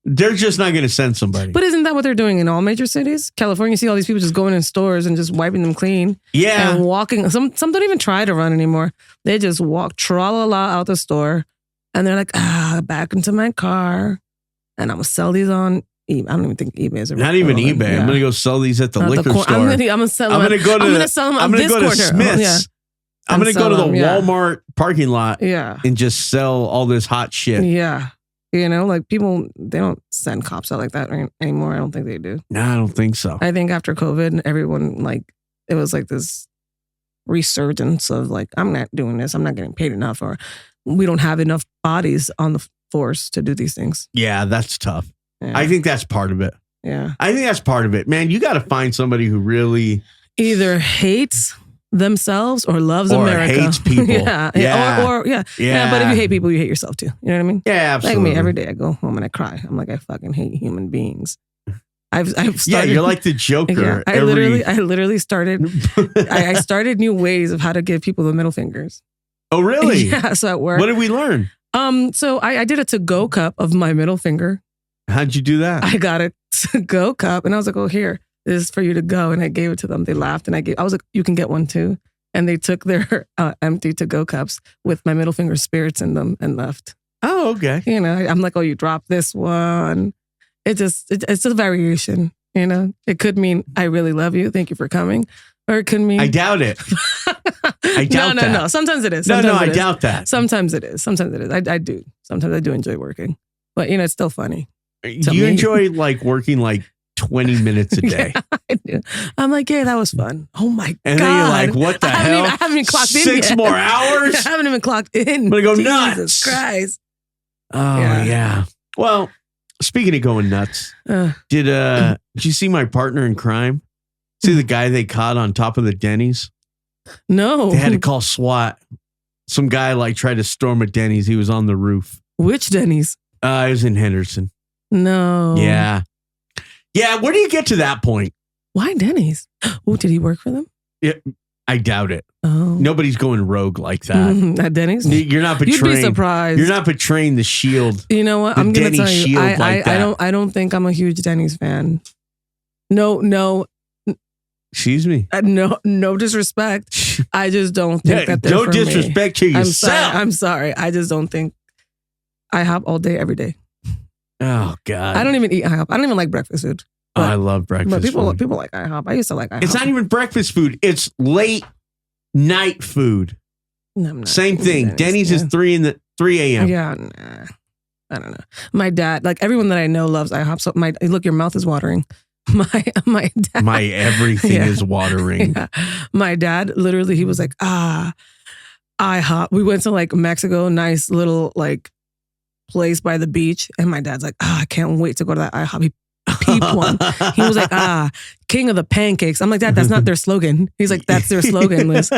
B: they're just not going to send somebody.
C: But isn't that what they're doing in all major cities? California, you see all these people just going in stores and just wiping them clean.
B: Yeah.
C: And walking. Some don't even try to run anymore. They just walk tra-la-la out the store. And they're like, back into my car. And I'm going to sell these on eBay. I don't even think eBay is a
B: Not even eBay. Yeah. I'm going to go sell these at the liquor store. I'm going to sell them. I'm going to go to Smith's. Yeah. I'm going to go to the Walmart parking lot and just sell all this hot shit.
C: Yeah. Like people, they don't send cops out like that anymore. I don't think they do.
B: No, I don't think so.
C: I think after COVID, everyone it was like this resurgence of like, I'm not doing this. I'm not getting paid enough, or we don't have enough bodies on the force to do these things.
B: Yeah, that's tough.
C: Yeah.
B: I think that's part of it.
C: Yeah.
B: I think that's part of it. Man, you got to find somebody who really
C: either hates themselves or loves
B: or
C: America.
B: Hates people.
C: Yeah. But if you hate people, you hate yourself too. You know what I mean?
B: Yeah, absolutely.
C: Like me, every day I go home and I cry. I'm like, I fucking hate human beings. I've started.
B: Yeah, you're like the Joker.
C: Yeah, I literally started. I started new ways of how to give people the middle fingers.
B: Oh, really?
C: Yeah. So at work.
B: What did we learn?
C: So I did a to-go cup of my middle finger.
B: How'd you do that?
C: I got a to-go cup and I was like, oh, here. This is for you to go. And I gave it to them. They laughed and I was like, you can get one too. And they took their empty to-go cups with my middle finger spirits in them and left.
B: Oh, okay.
C: I'm like, oh, you dropped this one. It's a variation, It could mean, I really love you. Thank you for coming. Or it could mean...
B: I doubt it. I doubt that.
C: No. Sometimes it is.
B: I doubt that.
C: Sometimes it is. I do. Sometimes I do enjoy working. But, it's still funny.
B: Do you enjoy working 20 minutes a day.
C: Yeah, I do. I'm like, yeah, that was fun. Oh my
B: And
C: God.
B: then you're like, what the hell?
C: I haven't even clocked in
B: 6
C: yet.
B: more hours?
C: I haven't even clocked in.
B: I'm going to go
C: Jesus
B: nuts.
C: Christ.
B: Oh, yeah. Well, speaking of going nuts, did you see my partner in crime? See the guy they caught on top of the Dennys?
C: No.
B: They had to call SWAT. Some guy like tried to storm a Dennys. He was on the roof.
C: Which Dennys?
B: It was in Henderson.
C: No.
B: Yeah. Yeah. Where do you get to that point?
C: Why Dennys? Oh, did he work for them?
B: Yeah, I doubt it.
C: Oh.
B: Nobody's going rogue like that.
C: At Dennys?
B: You're not betraying.
C: You'd be surprised.
B: You're not betraying the shield.
C: You know what?
B: The
C: I'm going to
B: Denny
C: tell you.
B: shield like that.
C: I don't think I'm a huge Dennys fan. No.
B: Excuse me.
C: No disrespect. I just don't think that they're
B: no
C: for
B: disrespect
C: me.
B: to yourself.
C: I'm sorry. I just don't think IHOP all day, every day.
B: Oh God.
C: I don't even eat IHOP. I don't even like breakfast food. But,
B: I love breakfast
C: but
B: food.
C: people like IHOP. I used to like IHOP.
B: It's not even breakfast food. It's late night food.
C: No, I'm not.
B: Same thing. Denny's is 3 a.m.
C: Yeah, nah. I don't know. My dad, like everyone that I know loves IHOP. So look, your mouth is watering. My dad.
B: My everything
C: Yeah.
B: is watering.
C: Yeah. My dad, literally, he was like, IHOP. We went to like Mexico, nice little like place by the beach. And my dad's like, I can't wait to go to that IHOP. He peeped one. He was like, king of the pancakes. I'm like, Dad, that's not their slogan. He's like, that's their slogan, Liz.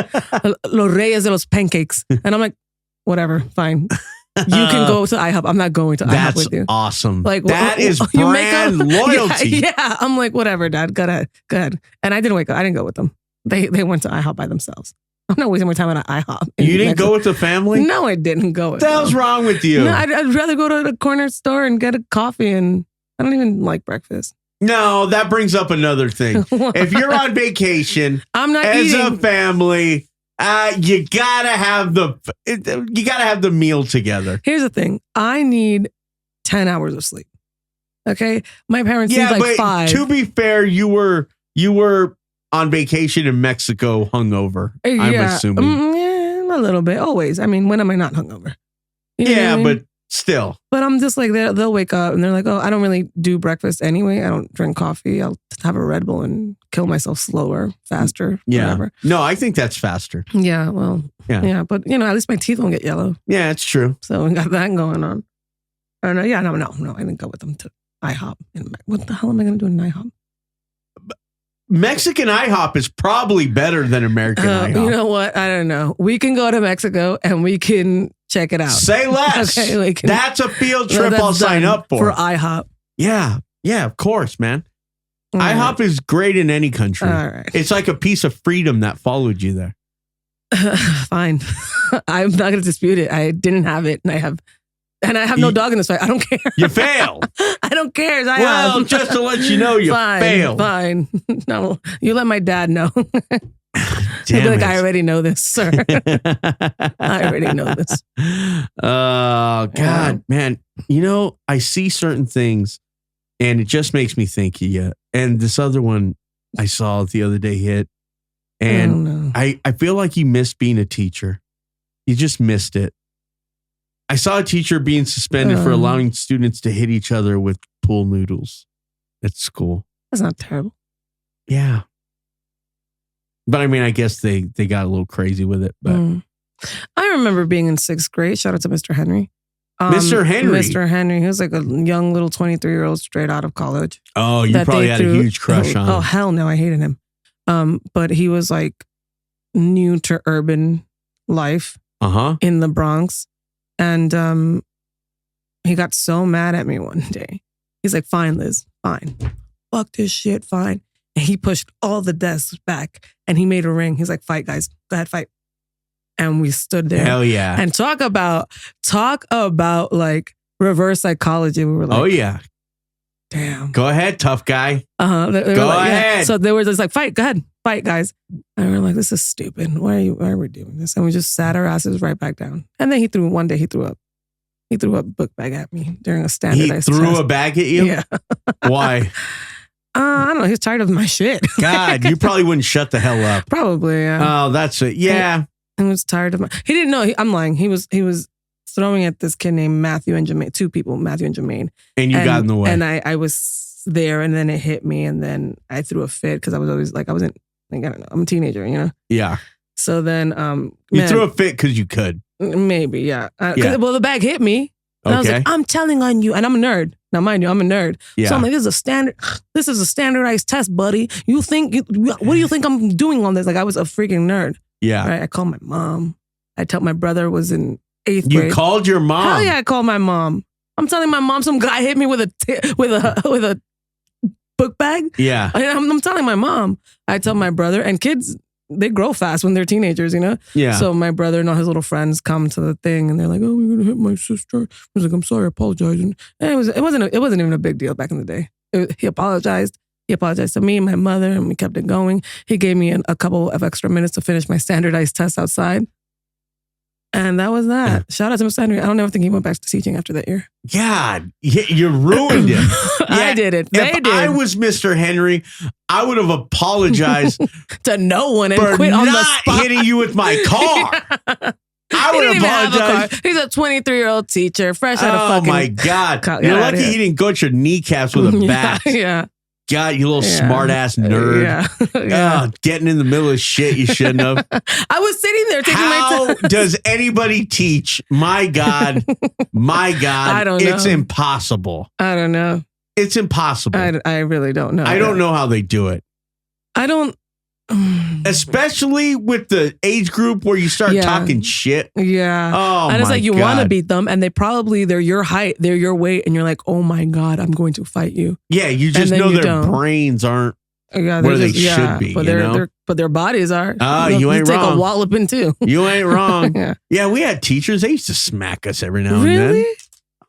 C: Los Reyes de los Pancakes. And I'm like, whatever, fine. You can go to IHOP. I'm not going to IHOP with you.
B: That's awesome.
C: Like
B: that is brand loyalty.
C: Yeah, I'm like, whatever, Dad. Go ahead. And I didn't wake up. I didn't go with them. They went to IHOP by themselves. I'm not wasting my time at IHOP.
B: You didn't go with the family?
C: No, I didn't go with
B: What the hell's
C: them.
B: wrong with you?
C: No, I'd rather go to the corner store and get a coffee, and I don't even like breakfast.
B: No, that brings up another thing. If you're on vacation
C: I'm not
B: as
C: eating.
B: a family, you gotta have the meal together.
C: Here's the thing. I need 10 hours of sleep. Okay? My parents need like
B: but
C: 5.
B: to be fair, you were on vacation in Mexico hungover, I'm assuming.
C: Yeah, a little bit. Always. I mean, when am I not hungover? You know what I mean?
B: But still.
C: But I'm just like, they'll wake up and they're like, oh, I don't really do breakfast anyway. I don't drink coffee. I'll have a Red Bull and kill myself slower, faster,
B: Yeah.
C: whatever.
B: No, I think that's faster.
C: Yeah, well,
B: Yeah.
C: but at least my teeth won't get yellow.
B: Yeah, it's true.
C: So we got that going on. No, I didn't go with them to IHOP. What the hell am I going to do in IHOP?
B: Mexican IHOP is probably better than American IHOP.
C: You know what? I don't know. We can go to Mexico and we can check it out.
B: Say less.
C: Okay, we can-
B: That's a field trip
C: That's
B: I'll sign
C: done
B: up for.
C: For IHOP.
B: Yeah, of course, man.
C: All
B: IHOP is great in any country.
C: All right.
B: It's like a piece of freedom that followed you there.
C: Fine. I'm not going to dispute it. I didn't have it, and I have no dog in this fight. I don't care.
B: You failed.
C: I don't care.
B: Well, just to let you know, you failed.
C: Fine. No, you let my dad know. He'll be
B: Damn
C: like,
B: it.
C: I already know this, sir. I already know this.
B: Oh, God, man. I see certain things and it just makes me think of you. And this other one I saw the other day hit. And I feel like you missed being a teacher. You just missed it. I saw a teacher being suspended for allowing students to hit each other with pool noodles at school.
C: That's not terrible.
B: Yeah. But I mean, I guess they got a little crazy with it. But
C: I remember being in 6th grade. Shout out to Mr. Henry.
B: Mr. Henry?
C: Mr. Henry. He was like a young little 23-year-old straight out of college.
B: Oh, you probably had a huge crush on him.
C: Oh, hell no. I hated him. But he was like new to urban life in the Bronx. And he got so mad at me one day. He's like, fine, Liz, fine. Fuck this shit, fine. And he pushed all the desks back and he made a ring. He's like, fight, guys. Go ahead, fight. And we stood there.
B: Hell yeah.
C: And talk about like reverse psychology. We were like,
B: oh yeah.
C: Damn.
B: Go ahead, tough guy.
C: Go
B: ahead.
C: Yeah. So they were just like, fight, go ahead, fight, guys. And we were like, this is stupid. Why are we doing this? And we just sat our asses right back down. And then he threw a book bag at me during a standardized
B: He threw
C: test.
B: a bag at you?
C: Yeah.
B: Why?
C: I don't know. He's tired of my shit.
B: God, you probably wouldn't shut the hell up.
C: Probably, yeah.
B: Oh, that's it. Yeah.
C: He was tired of my... He didn't know. I'm lying. He was throwing at this kid named Matthew and Jermaine. 2 people, Matthew and Jermaine.
B: And you got in the way.
C: And I was there, and then it hit me, and then I threw a fit because I was always like, I wasn't like, I don't know, I'm a teenager, you know.
B: Yeah.
C: So then,
B: you threw a fit because you could.
C: Maybe, yeah. Well, the bag hit me, and I was like, I'm telling on you, and I'm a nerd. Now, mind you, I'm a nerd.
B: Yeah.
C: So I'm like, this is a standardized test, buddy. What do you think I'm doing on this? Like, I was a freaking nerd.
B: Yeah.
C: Right? I called my mom. I told my brother was in 8th grade.
B: You called your mom?
C: Hell yeah, I called my mom. I'm telling my mom some guy hit me with a book bag.
B: Yeah.
C: I'm telling my mom. I tell my brother, and kids, they grow fast when they're teenagers, you know?
B: Yeah.
C: So my brother and all his little friends come to the thing, and they're like, "Oh, you're gonna hit my sister." I was like, "I'm sorry, I apologize." And it wasn't even a big deal back in the day. He apologized. He apologized to me and my mother, and we kept it going. He gave me a couple of extra minutes to finish my standardized test outside. And that was that. Shout out to Mr. Henry. I don't ever think he went back to teaching after that year.
B: God, you ruined it.
C: I did it.
B: If I was Mr. Henry, I would have apologized
C: to no one and
B: for
C: quit on the
B: not
C: spot.
B: hitting you with my car. I
C: He
B: would
C: didn't even have a
B: apologize.
C: car. He's a 23-year-old teacher, fresh out of fucking.
B: Oh my God.
C: Get
B: You're
C: out of
B: lucky
C: here.
B: he didn't go at your kneecaps with a bat.
C: Yeah.
B: God, you little smart ass nerd.
C: Yeah.
B: Getting in the middle of shit you shouldn't have.
C: I was sitting there taking my
B: How
C: test.
B: does anybody teach? My God.
C: I don't know.
B: It's impossible.
C: I don't know.
B: It's impossible.
C: I really don't know.
B: I don't know how they do it.
C: I don't.
B: Especially with the age group where you start talking shit.
C: Yeah.
B: Oh,
C: and it's
B: my
C: like you
B: God.
C: want to beat them, and they're your height, they're your weight, and you're like, oh my God, I'm going to fight you.
B: Yeah, you just
C: then
B: know
C: you
B: their
C: don't.
B: brains aren't
C: Yeah,
B: where they should be.
C: But but their bodies are.
B: You ain't
C: take
B: wrong.
C: a walloping too.
B: You ain't wrong.
C: Yeah.
B: Yeah, we had teachers. They used to smack us every now and
C: Really?
B: then.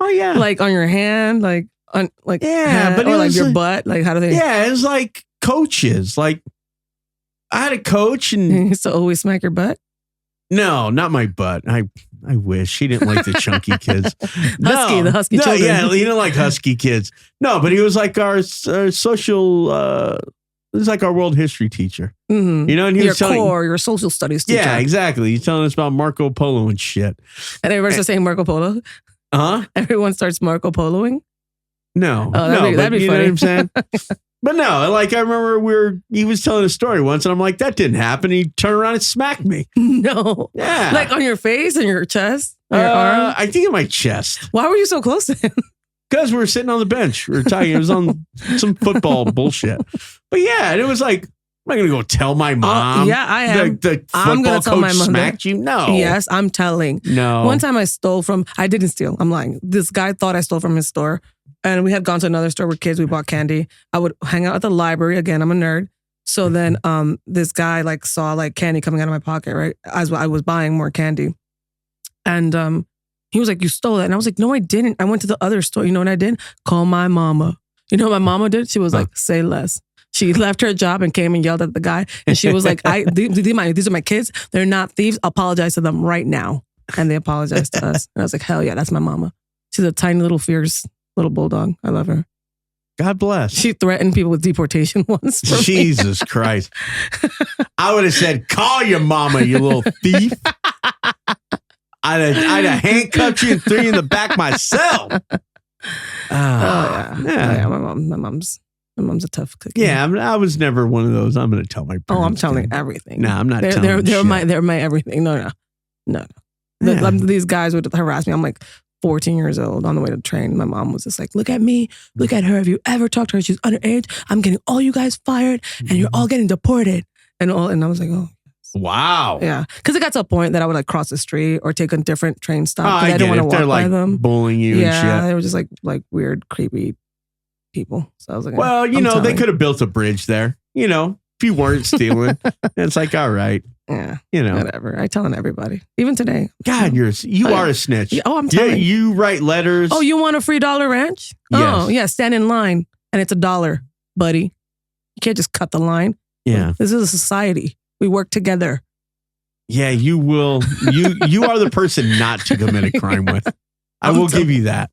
B: Oh yeah,
C: Like on your hand, like
B: yeah, but it
C: or like
B: was
C: your butt. Like how do they?
B: Yeah, it was like coaches. Like I had a coach, and
C: You used to always smack your butt.
B: no, not my butt. I wish she didn't like the chunky kids.
C: The husky children.
B: Yeah, he didn't like husky kids. No, but he was like our social. He was like our world history teacher.
C: Mm-hmm.
B: You know, and he was telling
C: your social studies teacher.
B: Yeah, exactly. He's telling us about Marco Polo and shit.
C: And everybody starts saying Marco Polo.
B: Huh?
C: Everyone starts Marco Poloing.
B: No,
C: Oh,
B: no,
C: that'd be
B: you
C: funny.
B: know what I'm saying? But no, like I remember he was telling a story once, and I'm like, that didn't happen. He turned around and smacked me.
C: No.
B: Yeah,
C: Like on your face and your chest, or your arm.
B: I think in my chest.
C: Why were you so close to him?
B: Because we were sitting on the bench. We were talking. It was on some football bullshit. But yeah, and it was like, am I going to go tell my mom?
C: Yeah, I am.
B: The
C: I'm
B: football
C: gonna tell my
B: coach
C: mother.
B: smacked you? No.
C: Yes, I'm telling.
B: No.
C: One time I didn't steal. I'm lying. This guy thought I stole from his store. And we had gone to another store with kids. We bought candy. I would hang out at the library. Again, I'm a nerd. So then this guy like saw like candy coming out of my pocket, right? As I was buying more candy. And he was like, you stole it. And I was like, no, I didn't. I went to the other store. You know what I did? Call my mama. You know what my mama did? She was like, say less. She left her job and came and yelled at the guy. And she was like, these are my kids. They're not thieves. Apologize to them right now. And they apologized to us. And I was like, hell yeah, that's my mama. She's a tiny little fierce little bulldog. I love her.
B: God bless.
C: She threatened people with deportation once.
B: Jesus Christ. I would have said, call your mama, you little thief. I'd have handcuffed you and threw you in the back myself.
C: Yeah, my mom's a tough cookie.
B: Yeah, I was never one of those. I'm going to tell my parents.
C: Oh, I'm telling everything.
B: No, I'm not
C: they're,
B: telling
C: they're my everything. No.
B: Yeah.
C: These guys would harass me. I'm like 14 years old on the way to the train. My mom was just like, look at me. Look at her. Have you ever talked to her? She's underage. I'm getting all you guys fired and you're all getting deported. And I was like, oh.
B: Wow.
C: Yeah. Because it got to a point that I would like cross the street or take a different train stop.
B: I
C: didn't want to walk
B: they're
C: by
B: like
C: them.
B: bullying you and shit.
C: They were just like weird, creepy people. So I was like,
B: well, they could have built a bridge there. You know, if you weren't stealing, it's like, all right.
C: Yeah.
B: Whatever.
C: I tell everybody. Even today.
B: God, you are a snitch.
C: Yeah, I'm telling
B: you write letters.
C: Oh, you want a free $1 ranch?
B: Yes.
C: Oh, yeah. Stand in line and it's $1, buddy. You can't just cut the line.
B: Yeah.
C: This is a society. We work together.
B: Yeah, you will. You are the person not to commit a crime with. I will give you that.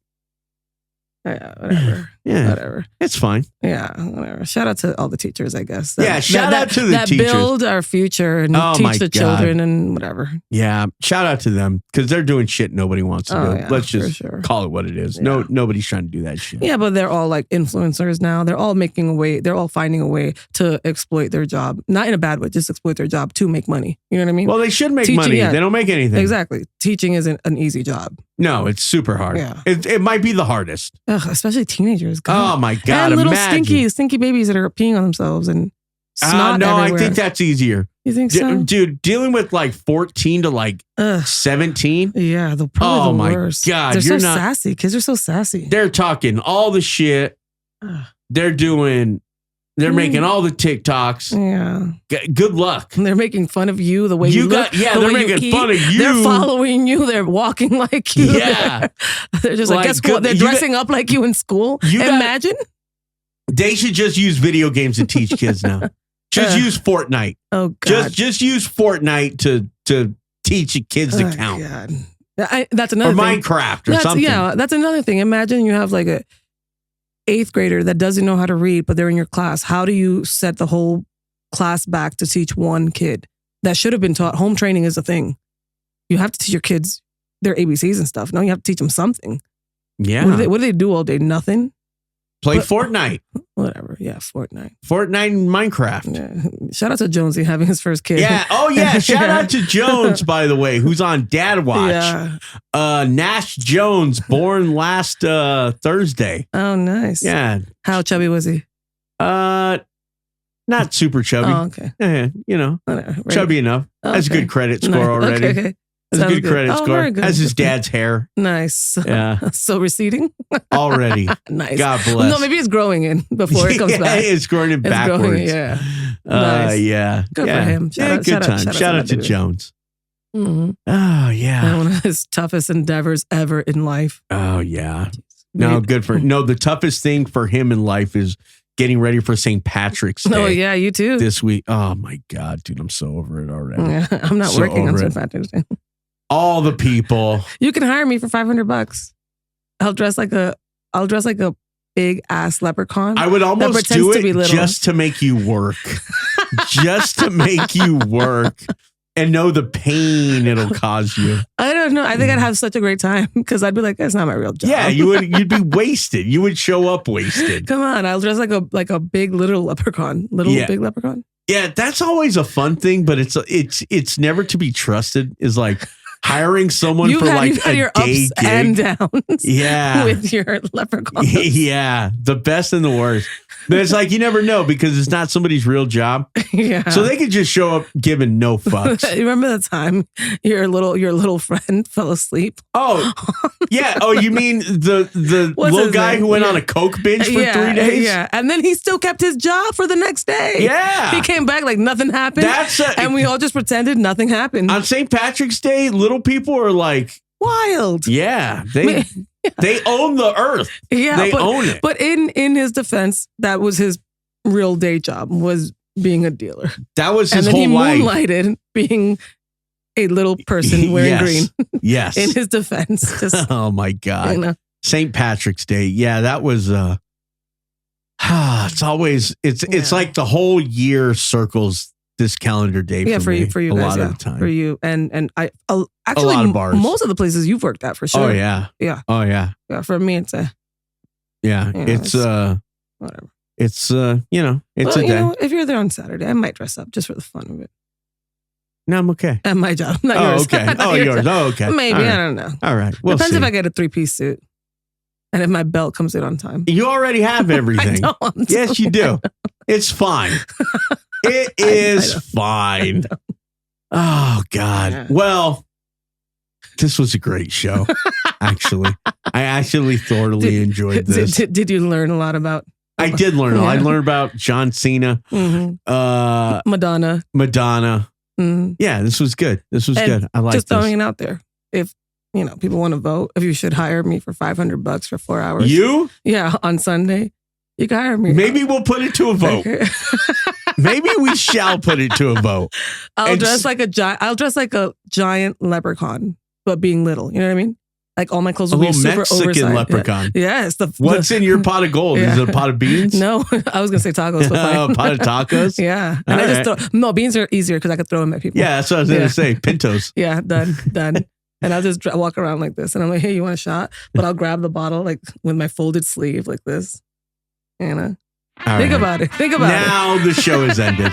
C: Yeah, whatever.
B: Yeah.
C: Whatever.
B: It's fine.
C: Yeah, whatever. Shout out to all the teachers, I guess.
B: Shout out to the
C: that
B: teachers.
C: build our future and teach the children and whatever.
B: Yeah, shout out to them because they're doing shit nobody wants to do.
C: Yeah,
B: Let's just call it what it is.
C: Yeah.
B: Nobody's trying to do that shit.
C: Yeah, but they're all like influencers now. They're all making a way. They're all finding a way to exploit their job. Not in a bad way, just exploit their job to make money. You know what I mean?
B: Well, they should make money. They don't make anything.
C: Exactly. Teaching isn't an easy job.
B: No, it's super hard.
C: Yeah.
B: It might be the hardest.
C: Ugh, especially teenagers. God.
B: Oh my God.
C: And little
B: imagine.
C: stinky babies that are peeing on themselves and snot
B: no,
C: everywhere.
B: I think that's easier.
C: You think so?
B: Dude, dealing with like 14 to like 17.
C: Yeah, they're probably the worst.
B: Oh my God.
C: They're so sassy. Kids are so sassy.
B: They're talking all the shit. They're making all the TikToks.
C: Yeah.
B: Good luck.
C: They're making fun of you, the way you look.
B: Yeah, they're making fun of you.
C: They're following you. They're walking like you.
B: Yeah.
C: They're just like, guess what? They're dressing up like you in school. Imagine.
B: They should just use video games to teach kids now. Just use Fortnite.
C: Oh, God.
B: Just use Fortnite to teach kids to count.
C: God. That's another thing.
B: Or Minecraft or something.
C: Yeah, that's another thing. Imagine you have like a 8th grader that doesn't know how to read, but they're in your class. How do you set the whole class back to teach one kid that should have been taught? Home training is a thing. You have to teach your kids their ABCs and stuff. No, you have to teach them something.
B: Yeah.
C: What do they do all day? Nothing.
B: Play Fortnite.
C: Whatever. Yeah, Fortnite.
B: Fortnite and Minecraft.
C: Yeah. Shout out to Jonesy having his first kid.
B: Yeah. Oh, yeah. Shout out to Jones, by the way, who's on Dad Watch.
C: Yeah.
B: Nash Jones, born last Thursday.
C: Oh, nice.
B: Yeah.
C: How chubby was he?
B: Not super chubby.
C: Oh, okay.
B: Yeah,
C: Whatever.
B: chubby enough. Has a good credit score already.
C: Okay.
B: Has a good credit score.
C: Very good.
B: Has his dad's hair.
C: Nice.
B: Yeah.
C: So receding?
B: Already.
C: Nice.
B: God bless.
C: No, maybe it's growing in before it comes back.
B: It's growing in backwards.
C: Growing, yeah. Nice.
B: Yeah.
C: Good for him.
B: Good time. Shout out to Jones.
C: Mm-hmm.
B: Oh, yeah.
C: One of his toughest endeavors ever in life.
B: Oh, yeah. No, good for No, the toughest thing for him in life is getting ready for St. Patrick's Day.
C: Oh, yeah, you too.
B: This week. Oh, my God, dude. I'm so over it already.
C: Yeah, I'm not working on St. Patrick's Day.
B: All the people.
C: You can hire me for $500. I'll dress like a big ass leprechaun.
B: I would almost do it just to make you work. Just to make you work and know the pain it'll cause you.
C: I don't know. I think I'd have such a great time because I'd be like, that's not my real job.
B: Yeah, you'd be wasted. You would show up wasted.
C: Come on, I'll dress like a big little leprechaun. Big leprechaun.
B: Yeah, that's always a fun thing, but it's never to be trusted. Is like hiring someone for like a
C: your
B: day
C: ups
B: gig.
C: and downs.
B: Yeah,
C: with your leprechaun.
B: Yeah, the best and the worst. But it's like you never know because it's not somebody's real job.
C: Yeah.
B: So they could just show up giving no fucks.
C: You remember the time your little friend fell asleep?
B: Oh, yeah. Oh, you mean the little guy who went on a coke binge for 3 days?
C: Yeah. And then he still kept his job for the next day.
B: Yeah.
C: He came back like nothing happened. And we all just pretended nothing happened.
B: On St. Patrick's Day, little people are like
C: wild.
B: Yeah. They own the earth.
C: Yeah.
B: They own it.
C: But in his defense, that was his real day job, was being a dealer.
B: That was his
C: whole life. And then he moonlighted being a little person wearing green.
B: Yes.
C: In his defense. Just,
B: oh my God. St. Patrick's Day. Yeah, that was it's always it's like the whole year circles this calendar day for me.
C: For you
B: a
C: guys,
B: lot of the time.
C: For you. And I actually
B: a lot of bars.
C: Most of the places you've worked at for sure.
B: Oh yeah.
C: Yeah.
B: Oh yeah.
C: Yeah. For me it's
B: it's
C: whatever.
B: It's it's a day.
C: If you're there on Saturday, I might dress up just for the fun of it.
B: No, I'm okay.
C: At my job. Not yours.
B: Okay.
C: Not
B: yours. Oh, okay.
C: Maybe.
B: Right.
C: I don't know.
B: All right.
C: Depends if I get a 3-piece suit. And if my belt comes in on time.
B: You already have everything.
C: I don't.
B: Yes, you do. It's fine. It is fine. Oh, God.
C: Yeah.
B: Well, this was a great show, actually. I actually thoroughly enjoyed this.
C: Did you learn a lot about?
B: I did learn a lot. I learned about John Cena.
C: Mm-hmm. Madonna. Mm-hmm.
B: Yeah, this was good. Good. I like
C: just
B: this.
C: throwing it out there. If people want to vote, if you should hire me for $500 for 4 hours.
B: You?
C: Yeah, on Sunday. You can hire me.
B: Maybe we'll put it to a vote.
C: Okay.
B: Maybe we shall put it to a vote.
C: I'll dress like a giant leprechaun, but being little. You know what I mean? Like all my clothes
B: A
C: will be
B: little
C: super
B: Mexican
C: oversized.
B: leprechaun.
C: Yeah. Yes.
B: What's in your pot of gold?
C: Yeah.
B: Is it a pot of beans?
C: No, I was gonna say tacos. But
B: A
C: fine.
B: pot of tacos?
C: Yeah, and
B: All
C: I just throw. No, beans are easier because I could throw them at people.
B: Yeah, that's what I was going to say. Pintos.
C: Yeah, done. And I'll just walk around like this, and I'm like, "Hey, you want a shot?" But I'll grab the bottle like with my folded sleeve like this. You know, think about it. Think about it.
B: Now the show has ended.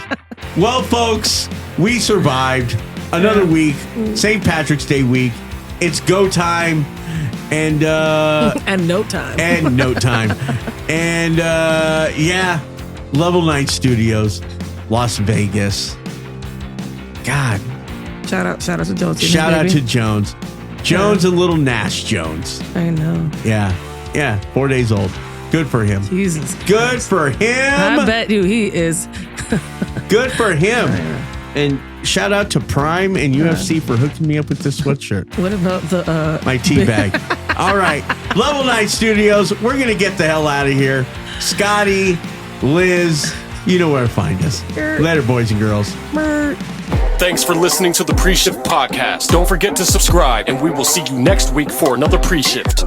B: Well, folks, we survived another week. St. Patrick's Day week. It's go time, and
C: And no time.
B: and note time, and yeah, Level 9 Studios, Las Vegas. God.
C: Shout out to Jones.
B: Shout out to Jones. Jones and little Nash Jones.
C: I know.
B: Yeah. 4 days old. Good for him.
C: Jesus.
B: Good for him.
C: I bet you he is.
B: Good for him. And shout out to Prime and UFC for hooking me up with this sweatshirt.
C: What about the
B: My tea bag. All right. Level 9 Studios. We're going to get the hell out of here. Scotty, Liz, you know where to find us. Later, boys and girls.
A: Thanks for listening to the Pre-Shift Podcast. Don't forget to subscribe, and we will see you next week for another Pre-Shift.